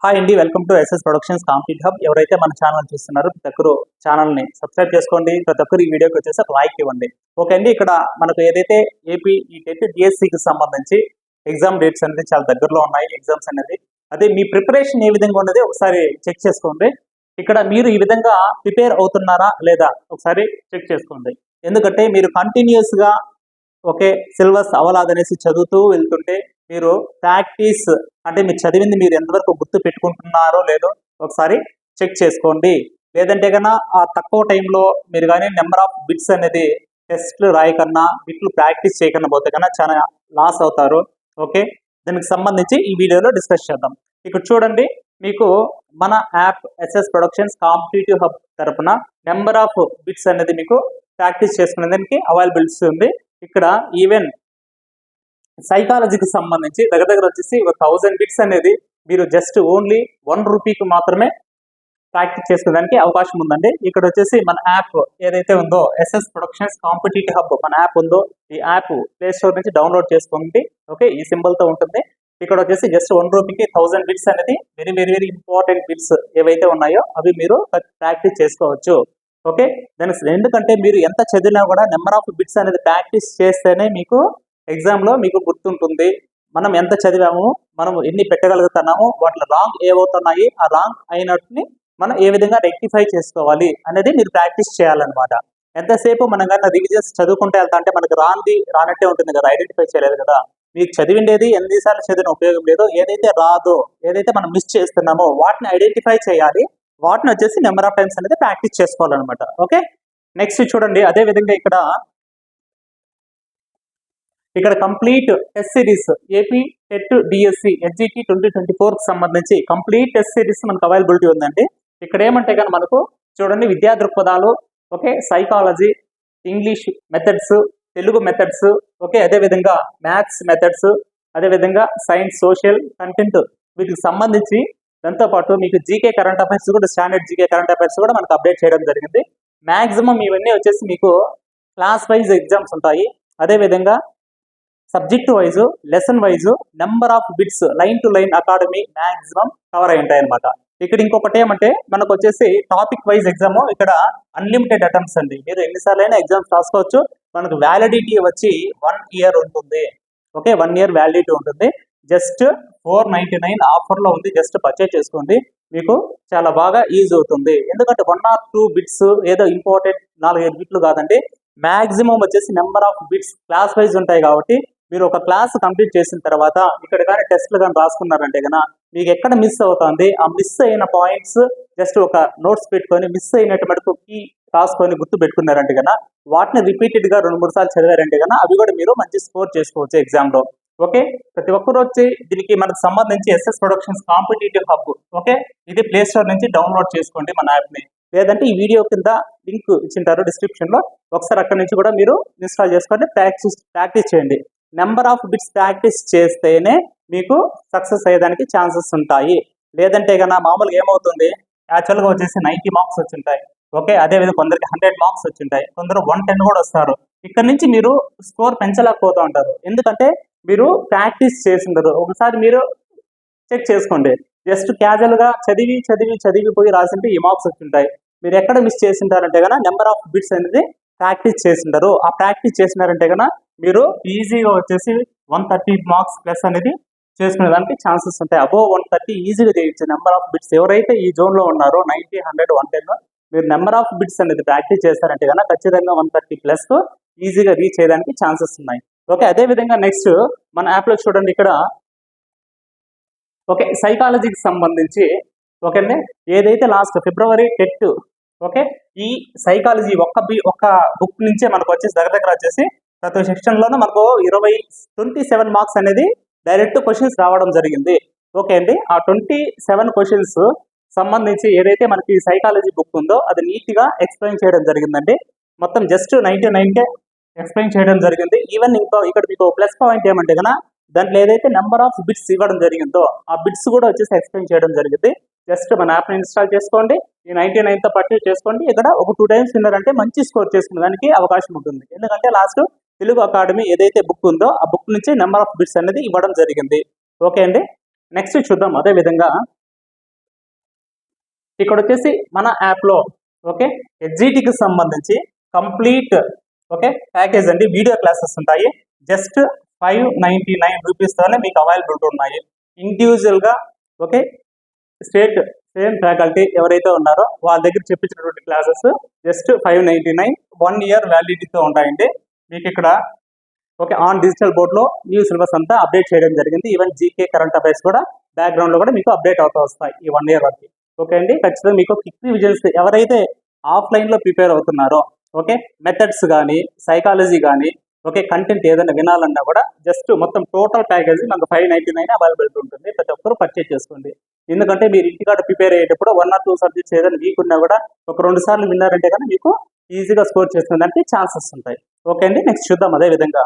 Hi అండి, welcome to SS productions compete hub. ఎవరైతే మన ఛానల్ చూస్తున్నారో ప్రతి ఒక్కరు ఛానల్ని సబ్స్క్రైబ్ చేసుకోండి. ప్రతి ఒక్కరు ఈ వీడియోకి వచ్చేసి ఒక లైక్ ఇవ్వండి. ఓకే అండి, ఇక్కడ మనకు ఏదైతే ఏపీ ఈ టెట్ డిఎస్సికి సంబంధించి ఎగ్జామ్ డేట్స్ అనేది చాలా దగ్గరలో ఉన్నాయి. ఎగ్జామ్స్ అనేది అదే మీ ప్రిపరేషన్ ఏ విధంగా ఉన్నది ఒకసారి చెక్ చేసుకోండి. ఇక్కడ మీరు ఈ విధంగా ప్రిపేర్ అవుతున్నారా లేదా ఒకసారి చెక్ చేసుకోండి. ఎందుకంటే మీరు కంటిన్యూస్గా ఓకే సిలబస్ అవలాదనేసి చదువుతూ వెళ్తుంటే మీరు ప్రాక్టీస్ అంటే మీరు చదివింది మీరు ఎంతవరకు గుర్తు పెట్టుకుంటున్నారో లేదో ఒకసారి చెక్ చేసుకోండి. లేదంటే కన్నా ఆ తక్కువ టైంలో మీరు కానీ నెంబర్ ఆఫ్ బిట్స్ అనేది టెస్ట్లు రాయకన్నా బిట్లు ప్రాక్టీస్ చేయకన్నా పోతే కన్నా చాలా లాస్ అవుతారు. ఓకే, దానికి సంబంధించి ఈ వీడియోలో డిస్కస్ చేద్దాం. ఇక్కడ చూడండి, మీకు మన app SS productions competitive hub తరపున నెంబర్ ఆఫ్ బిట్స్ అనేది మీకు ప్రాక్టీస్ చేసుకునే దానికి అవైలబిలిటీ ఉంది. ఇక్కడ ఈవెన్ సైకాలజీకి సంబంధించి దగ్గర వచ్చేసి 1000 బిట్స్ అనేది మీరు జస్ట్ ఓన్లీ ₹1 మాత్రమే ప్రాక్టీస్ చేసుకోవడానికి అవకాశం ఉందండి. ఇక్కడ వచ్చేసి మన యాప్ ఏదైతే ఉందో ఎస్ఎస్ ప్రొడక్షన్స్ కాంపిటేటివ్ హబ్ మన యాప్ ఉందో ఈ యాప్ ప్లే స్టోర్ నుంచి డౌన్లోడ్ చేసుకోండి. ఓకే, ఈ సింబల్తో ఉంటుంది. ఇక్కడ వచ్చేసి జస్ట్ ₹1 1000 బిట్స్ అనేది very very very important bits ఏవైతే ఉన్నాయో అవి మీరు ప్రాక్టీస్ చేసుకోవచ్చు. ఓకే, దానికి ఎందుకంటే మీరు ఎంత చదివినా కూడా నెంబర్ ఆఫ్ బిట్స్ అనేది ప్రాక్టీస్ చేస్తేనే మీకు ఎగ్జామ్లో మీకు గుర్తుంటుంది. మనం ఎంత చదివాము, మనం ఎన్ని పెట్టగలుగుతున్నాము, వాటిలో రాంగ్ ఏవవుతున్నాయి, ఆ రాంగ్ అయినట్టుని మనం ఏ విధంగా రెక్టిఫై చేసుకోవాలి అనేది మీరు ప్రాక్టీస్ చేయాలన్నమాట. ఎంతసేపు మనం కన్నా రివిజన్స్ చదువుకుంటే వెళ్తా అంటే మనకు రానట్టే ఉంటుంది కదా, ఐడెంటిఫై చేయలేదు కదా. మీకు చదివిండేది ఎన్నిసార్లు చదివిన ఉపయోగం లేదు. ఏదైతే రాదో, ఏదైతే మనం మిస్ చేస్తున్నామో వాటిని ఐడెంటిఫై చేయాలి. వాటిని వచ్చేసి నెంబర్ ఆఫ్ టైమ్స్ అనేది ప్రాక్టీస్ చేసుకోవాలన్నమాట. ఓకే, నెక్స్ట్ చూడండి, అదే విధంగా ఇక్కడ complete test series AP TET DSC SGT 2024 సంబంధించి కంప్లీట్ టెస్ట్ సిరీస్ మనకు అవైలబిలిటీ ఉందండి. ఇక్కడ ఏమంటే కానీ మనకు చూడండి, విద్యా దృక్పథాలు, okay, psychology, English methods, Telugu methods, okay, అదేవిధంగా మ్యాథ్స్ మెథడ్స్, అదేవిధంగా సైన్స్, సోషల్ కంటెంట్ వీటికి సంబంధించి దాంతోపాటు మీకు జీకే కరెంట్ అఫైర్స్ కూడా, స్టాండర్డ్ జీకే కరెంట్ అఫైర్స్ కూడా మనకు అప్డేట్ చేయడం జరిగింది. మ్యాక్సిమం ఇవన్నీ వచ్చేసి మీకు క్లాస్ వైజ్ ఎగ్జామ్స్ ఉంటాయి. అదేవిధంగా subject wise, lesson wise number of bits line to line academy maximum cover అయి ఉంటాయి అనమాట. ఇక్కడ ఇంకొకటి ఏమంటే మనకు వచ్చేసి టాపిక్ వైజ్ ఎగ్జామ్ ఇక్కడ అన్లిమిటెడ్ అటెంప్ట్స్ అండి. మీరు ఎన్నిసార్లు అయినా ఎగ్జామ్స్ రాసుకోవచ్చు. మనకు వ్యాలిడిటీ వచ్చి 1 year ఉంటుంది. ఓకే, 1 year వ్యాలిడిటీ ఉంటుంది. జస్ట్ 499 ఆఫర్లో ఉంది. జస్ట్ పర్చేజ్ చేసుకోండి, మీకు చాలా బాగా యూజ్ అవుతుంది. ఎందుకంటే 1 or 2 బిట్స్ ఏదో ఇంపార్టెంట్ 4-5 బిట్లు కాదండి. మ్యాక్సిమం వచ్చేసి number of bits class wise ఉంటాయి. కాబట్టి మీరు ఒక క్లాస్ కంప్లీట్ చేసిన తర్వాత ఇక్కడ కానీ టెస్ట్లు కానీ రాసుకున్నారంటే కన్నా మీకు ఎక్కడ మిస్ అవుతుంది, ఆ మిస్ అయిన పాయింట్స్ జస్ట్ ఒక నోట్స్ పెట్టుకొని మిస్ అయినట్టు కీ రాసుకొని గుర్తు పెట్టుకున్నారంటే కన్నా వాటిని రిపీటెడ్గా 2-3 సార్లు చదివారంటే కన్నా అవి కూడా మీరు మంచి స్కోర్ చేసుకోవచ్చు ఎగ్జామ్లో. ఓకే, ప్రతి ఒక్కరు వచ్చి దీనికి మనకు సంబంధించి SS productions competitive hub, okay, ఇది ప్లే స్టోర్ నుంచి డౌన్లోడ్ చేసుకోండి మన యాప్ని. లేదంటే ఈ వీడియో కింద లింక్ ఇచ్చింటారు డిస్క్రిప్షన్లో, ఒకసారి అక్కడ నుంచి కూడా మీరు ఇన్స్టాల్ చేసుకొని ప్రాక్టీస్ చేయండి. నెంబర్ ఆఫ్ బిట్స్ ప్రాక్టీస్ చేస్తేనే మీకు సక్సెస్ అయ్యేదానికి ఛాన్సెస్ ఉంటాయి. లేదంటే కన్నా మామూలుగా ఏమవుతుంది, యాక్చువల్గా వచ్చేసి 90 మార్క్స్ వచ్చింటాయి. ఓకే, అదేవిధంగా కొందరికి 100 మార్క్స్ వచ్చింటాయి, కొందరు 110 కూడా వస్తారు. ఇక్కడ నుంచి మీరు స్కోర్ పెంచలేకపోతూ ఉంటారు. ఎందుకంటే మీరు ప్రాక్టీస్ చేసింటారు. ఒకసారి మీరు చెక్ చేసుకోండి. జస్ట్ క్యాజువల్గా చదివిపోయి రాసింటే ఈ మార్క్స్ వచ్చింటాయి. మీరు ఎక్కడ మిస్ చేసింటారంటే కన్నా నెంబర్ ఆఫ్ బిట్స్ అనేది ప్రాక్టీస్ చేసింటారు. ఆ ప్రాక్టీస్ చేసినారంటే కన్నా మీరు ఈజీగా వచ్చేసి 130 మార్క్స్ ప్లస్ అనేది చేసుకునే దానికి ఛాన్సెస్ ఉంటాయి. అబోవ్ 130 ఈజీగా చేయొచ్చు. నెంబర్ ఆఫ్ బిట్స్ ఎవరైతే ఈ జోన్లో ఉన్నారో 90, 100, 110 మీరు నెంబర్ ఆఫ్ బిట్స్ అనేది ప్రాక్టీస్ చేస్తారంటే కన్నా ఖచ్చితంగా 130 ప్లస్ ఈజీగా రీచ్ చేయడానికి ఛాన్సెస్ ఉన్నాయి. ఓకే, అదేవిధంగా నెక్స్ట్ మన యాప్లో చూడండి, ఇక్కడ ఓకే సైకాలజీకి సంబంధించి ఓకే అండి, ఏదైతే లాస్ట్ ఫిబ్రవరి టెట్, ఓకే, ఈ సైకాలజీ ఒక్క బుక్ నుంచే మనకు వచ్చేసి దగ్గర వచ్చేసి ప్రతి సెక్షన్లోనూ మనకు 27 మార్క్స్ అనేది డైరెక్ట్ క్వశ్చన్స్ రావడం జరిగింది. ఓకే అండి, ఆ 27 క్వశ్చన్స్ సంబంధించి ఏదైతే మనకి సైకాలజీ బుక్ ఉందో అది నీట్గా ఎక్స్ప్లెయిన్ చేయడం జరిగిందండి. మొత్తం జస్ట్ 99కే ఎక్స్ప్లెయిన్ చేయడం జరిగింది. ఈవెన్ ఇక్కడ మీకు ప్లస్ పాయింట్ ఏమంటే కన్నా దాంట్లో ఏదైతే నెంబర్ ఆఫ్ బిట్స్ ఇవ్వడం జరిగిందో ఆ బిట్స్ కూడా వచ్చేసి ఎక్స్ప్లెయిన్ చేయడం జరిగింది. జస్ట్ మన యాప్ని ఇన్స్టాల్ చేసుకోండి, ఈ 99తో పర్చేజ్ చేసుకోండి. ఇక్కడ ఒక 2 times విన్నారంటే మంచి స్కోర్ చేసుకునే దానికి అవకాశం ఉంటుంది. ఎందుకంటే లాస్ట్ తెలుగు అకాడమీ ఏదైతే బుక్ ఉందో ఆ బుక్ నుంచి నెంబర్ ఆఫ్ బిట్స్ అనేది ఇవ్వడం జరిగింది. ఓకే అండి, నెక్స్ట్ చూద్దాం. అదే విధంగా ఇక్కడ వచ్చేసి మన యాప్లో ఓకే హెచ్జిటికి సంబంధించి కంప్లీట్ ఓకే ప్యాకేజ్ అండి, వీడియో క్లాసెస్ ఉంటాయి. జస్ట్ 599 రూపీస్తోనే మీకు అవైలబిలిటీ ఉన్నాయి. ఇండివిజువల్గా ఓకే సేమ్ ఫ్యాకల్టీ ఎవరైతే ఉన్నారో వాళ్ళ దగ్గర చెప్పించినటువంటి క్లాసెస్ జస్ట్ 599, 1 year వ్యాలిడిటీతో ఉంటాయండి. మీకు ఇక్కడ ఓకే ఆన్ డిజిటల్ బోర్డ్లో న్యూ సిలబస్ అంతా అప్డేట్ చేయడం జరిగింది. ఈవెన్ జీకే కరెంట్ అఫైర్స్ కూడా బ్యాక్గ్రౌండ్లో కూడా మీకు అప్డేట్ అవుతూ వస్తాయి ఈ 1 year వరకు. ఓకే అండి, ఖచ్చితంగా మీకు క్విక్ రివిజన్స్ ఎవరైతే ఆఫ్లైన్లో ప్రిపేర్ అవుతున్నారో ఓకే మెథడ్స్ కానీ సైకాలజీ కానీ ఓకే కంటెంట్ ఏదైనా వినాలన్నా కూడా జస్ట్ మొత్తం టోటల్ ప్యాకేజ్ మనకు 599 అవైలబిలిటీ ఉంటుంది. ప్రతి ఒక్కరు పర్చేజ్ చేసుకోండి. ఎందుకంటే మీరు ఇంటికాడ ప్రిపేర్ అయ్యేటప్పుడు 1 or 2 సబ్జెక్ట్స్ ఏదైనా వీక్ ఉన్నా కూడా ఒక 2 సార్లు విన్నారంటే కానీ మీకు ఈజీగా స్కోర్ చేసుకునేదానికి ఛాన్సెస్ ఉంటాయి. ఓకే అండి, నెక్స్ట్ చూద్దాం. అదే విధంగా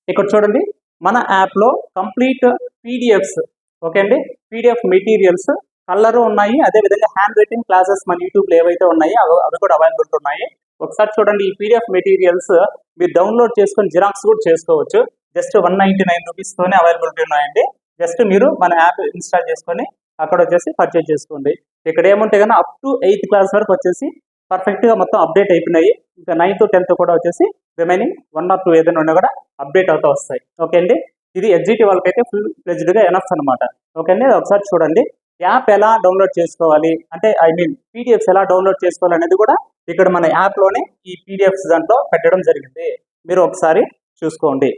ఇక్కడ చూడండి, మన యాప్లో కంప్లీట్ పీడిఎఫ్స్ ఓకే అండి, పీడిఎఫ్ మెటీరియల్స్ కలర్ ఉన్నాయి. అదేవిధంగా హ్యాండ్ రైటింగ్ క్లాసెస్ మన యూట్యూబ్లో ఏవైతే ఉన్నాయో అవి కూడా అవైలబిలిటీ ఉన్నాయి. ఒకసారి చూడండి, ఈ పీడిఎఫ్ మెటీరియల్స్ మీరు డౌన్లోడ్ చేసుకొని జిరాక్స్ కూడా చేసుకోవచ్చు. జస్ట్ 199 రూపీస్తోనే అవైలబిలిటీ ఉన్నాయండి. జస్ట్ మీరు మన యాప్ ఇన్స్టాల్ చేసుకొని అక్కడ వచ్చేసి పర్చేజ్ చేసుకోండి. ఇక్కడ ఏముంటే కానీ అప్ టు 8th క్లాస్ వరకు వచ్చేసి పర్ఫెక్ట్గా మొత్తం అప్డేట్ అయిపోయినాయి. ఇంకా 9th 10th కూడా వచ్చేసి రిమైనింగ్ 1 or 2 ఏదైనా ఉన్నా కూడా అప్డేట్ అవుతూ వస్తాయి. ఓకే అండి, ఇది హెచ్జిటి వాళ్ళకైతే ఫుల్ ఫ్లెజ్డ్గా ఎనఫ్ అనమాట. ఓకే అండి, ఒకసారి చూడండి యాప్ ఎలా డౌన్లోడ్ చేసుకోవాలి అంటే పీడిఎఫ్స్ ఎలా డౌన్లోడ్ చేసుకోవాలి అనేది కూడా ఇక్కడ మన యాప్లోనే ఈ పీడిఎఫ్స్ దాంట్లో పెట్టడం జరిగింది. మీరు ఒకసారి చూసుకోండి.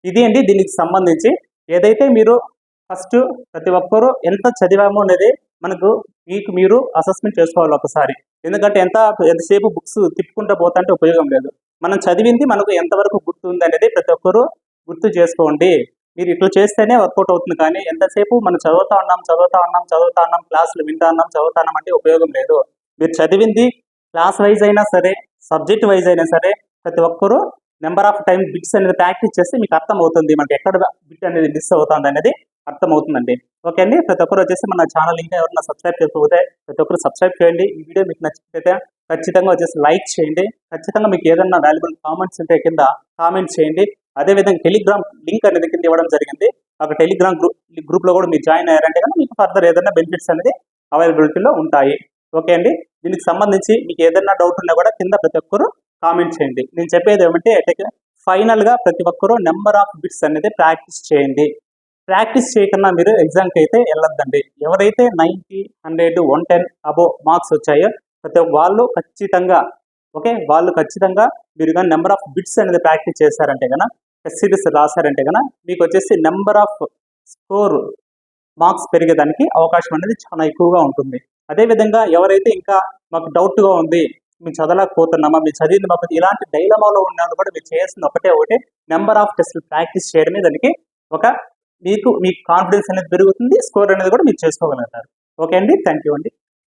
ఇది అండి దీనికి సంబంధించి ఏదైతే మీరు ఫస్ట్ ప్రతి ఒక్కరూ ఎంత చదివామో అనేది మీకు మీరు అసెస్మెంట్ చేసుకోవాలి ఒకసారి. ఎందుకంటే ఎంతసేపు బుక్స్ తిప్పుకుంటూ పోతుంటే ఉపయోగం లేదు. మనం చదివింది మనకు ఎంతవరకు గుర్తుంది అనేది ప్రతి ఒక్కరూ గుర్తు చేసుకోండి. మీరు ఇట్లా చేస్తేనే వర్కౌట్ అవుతుంది. కానీ ఎంతసేపు మనం చదువుతా ఉన్నాం క్లాసులు చదువుతాన్నాం అంటే ఉపయోగం లేదు. మీరు చదివింది క్లాస్ వైజ్ అయినా సరే సబ్జెక్ట్ వైజ్ అయినా సరే ప్రతి ఒక్కరూ నెంబర్ ఆఫ్ టైం బిట్స్ అనేది ప్రాక్టీస్ చేస్తే మీకు అర్థం అవుతుంది మనకి ఎక్కడ బిట్ అనేది మిస్ అవుతుంది అనేది అర్థమవుతుందండి. ఓకే అండి, ప్రతి ఒక్కరు వచ్చేసి మన ఛానల్ ఇంకా ఎవరైనా సబ్స్క్రైబ్ చేసుకోకపోతే ప్రతి ఒక్కరు సబ్స్క్రైబ్ చేయండి. ఈ వీడియో మీకు నచ్చితే ఖచ్చితంగా వచ్చేసి లైక్ చేయండి. ఖచ్చితంగా మీకు ఏదైనా వాల్యుబుల్ కామెంట్స్ ఉంటే కింద కామెంట్ చేయండి. అదేవిధంగా టెలిగ్రామ్ లింక్ అనేది కింద ఇవ్వడం జరిగింది. ఒక టెలిగ్రామ్ గ్రూప్లో కూడా మీరు జాయిన్ అయ్యారంటే కనుక మీకు ఫర్దర్ ఏదైనా బెనిఫిట్స్ అనేది అవైలబిలిటీలో ఉంటాయి. ఓకే అండి, దీనికి సంబంధించి మీకు ఏదైనా డౌట్ ఉన్నా కూడా కింద ప్రతి ఒక్కరు కామెంట్ చేయండి. నేను చెప్పేది ఏమంటే ఫైనల్గా ప్రతి ఒక్కరూ నెంబర్ ఆఫ్ బిట్స్ అనేది ప్రాక్టీస్ చేయండి. ప్రాక్టీస్ చేయకుండా మీరు ఎగ్జామ్కి అయితే వెళ్ళొద్దండి. ఎవరైతే 90, 100, 110 అబో మార్క్స్ వచ్చాయో ప్రతి వాళ్ళు ఖచ్చితంగా మీరు కానీ నెంబర్ ఆఫ్ బిట్స్ అనేది ప్రాక్టీస్ చేశారంటే కనుక సిరీస్ రాశారంటే కనుక మీకు వచ్చేసి నెంబర్ ఆఫ్ స్కోర్ మార్క్స్ పెరిగేదానికి అవకాశం అనేది చాలా ఎక్కువగా ఉంటుంది. అదేవిధంగా ఎవరైతే ఇంకా మాకు డౌట్గా ఉంది, మేము చదవలేకపోతున్నామా, మీరు చదివింది మాకు ఇలాంటి డైలమాలో ఉన్నాను కూడా మీరు చేయాల్సింది ఒకటే నెంబర్ ఆఫ్ టెస్టులు ప్రాక్టీస్ చేయడమే దానికి మీకు కాన్ఫిడెన్స్ అనేది పెరుగుతుంది. స్కోర్ అనేది కూడా మీరు చేసుకోగలుగుతారు. ఓకే అండి, థ్యాంక్ యూ అండి.